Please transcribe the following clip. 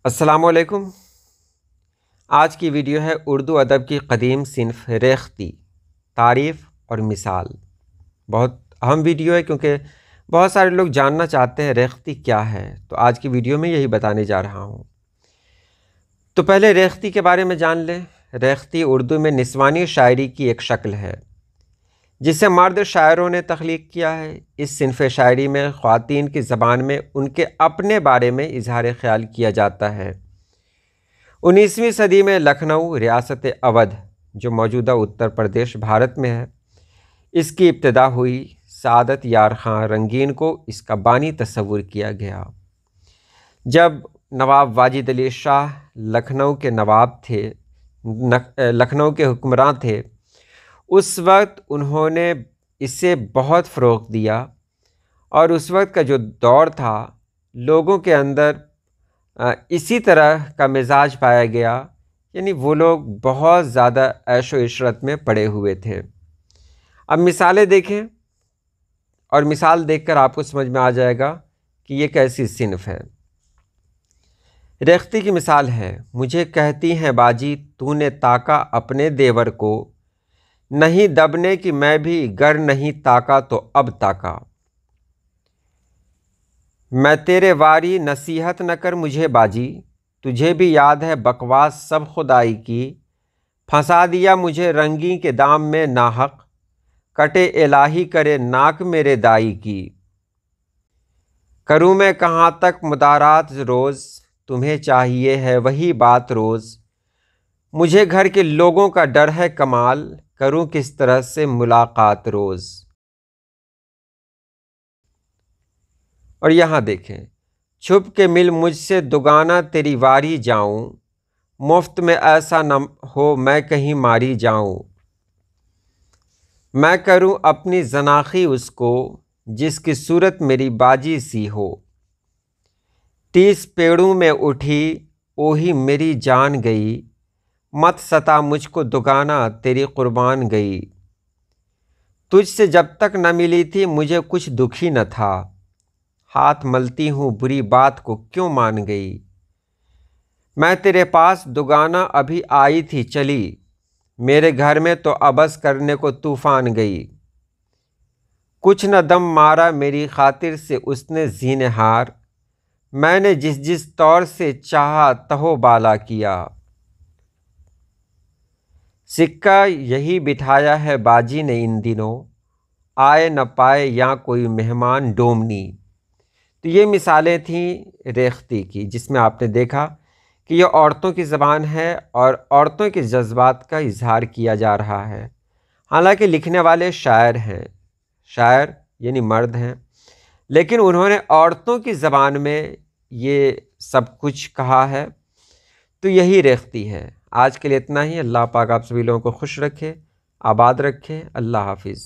अस्सलामुअलैकुम। आज की वीडियो है उर्दू अदब की क़दीम सिन्फ़ रेख्ती, तारीफ़ और मिसाल। बहुत अहम वीडियो है क्योंकि बहुत सारे लोग जानना चाहते हैं रेख्ती क्या है, तो आज की वीडियो में यही बताने जा रहा हूँ। तो पहले रेख्ती के बारे में जान लें। रेख्ती उर्दू में निस्वानी शायरी की एक शक्ल है जिसे मर्द शायरों ने तख्लीक किया है। इस सिन्फ़ शायरी में ख़वातीन की ज़बान में उनके अपने बारे में इजहार ख़याल किया जाता है। 19वीं सदी में लखनऊ रियासत अवध, जो मौजूदा उत्तर प्रदेश भारत में है, इसकी इब्तिदा हुई। सादत यार ख़ां रंगीन को इसका बानी तस्वुर किया गया। जब नवाब वाजिद अली शाह लखनऊ के नवाब थे, लखनऊ के हुक्मरान थे, उस वक्त उन्होंने इसे बहुत फ़रोग़ दिया और उस वक्त का जो दौर था, लोगों के अंदर इसी तरह का मिजाज पाया गया, यानी वो लोग बहुत ज़्यादा ऐशो इशरत में पड़े हुए थे। अब मिसालें देखें और मिसाल देखकर आपको समझ में आ जाएगा कि ये कैसी सिन्फ़ है। रेख्ती की मिसाल है, मुझे कहती हैं बाजी तूने ताका अपने देवर को, नहीं दबने की मैं भी गर नहीं ताका तो अब ताका। मैं तेरे वारी नसीहत न कर मुझे बाजी, तुझे भी याद है बकवास सब खुदाई की। फंसा दिया मुझे रंगी के दाम में नाहक, कटे इलाही करे नाक मेरे दाई की। करूँ मैं कहाँ तक मुदारात रोज़, तुम्हें चाहिए है वही बात रोज़। मुझे घर के लोगों का डर है कमाल, करूँ किस तरह से मुलाकात रोज़। और यहाँ देखें, छुप के मिल मुझसे दुगाना तेरी वारी जाऊं, मुफ्त में ऐसा न हो मैं कहीं मारी जाऊं। मैं करूं अपनी जनाखी उसको, जिसकी सूरत मेरी बाजी सी हो। 30 पेड़ों में उठी ओही मेरी जान गई, मत सता मुझको दुगाना तेरी कुर्बान गई। तुझसे जब तक न मिली थी मुझे कुछ दुख ही न था, हाथ मलती हूँ बुरी बात को क्यों मान गई। मैं तेरे पास दुगाना अभी आई थी चली, मेरे घर में तो अबस करने को तूफान गई। कुछ न दम मारा मेरी खातिर से उसने ज़ीनेहार, मैंने जिस जिस तौर से चाहा तहो बाला किया। सिक्का यही बिठाया है बाजी ने इन दिनों, आए न पाए या कोई मेहमान डोमनी। तो ये मिसालें थीं रेख्ती की, जिसमें आपने देखा कि ये औरतों की ज़बान है और औरतों के जज्बात का इजहार किया जा रहा है। हालांकि लिखने वाले शायर हैं, शायर यानी मर्द हैं, लेकिन उन्होंने औरतों की ज़बान में ये सब कुछ कहा है। तो यही रेख्ती है। आज के लिए इतना ही। अल्लाह पाक आप सभी लोगों को खुश रखे, आबाद रखे। अल्लाह हाफिज़।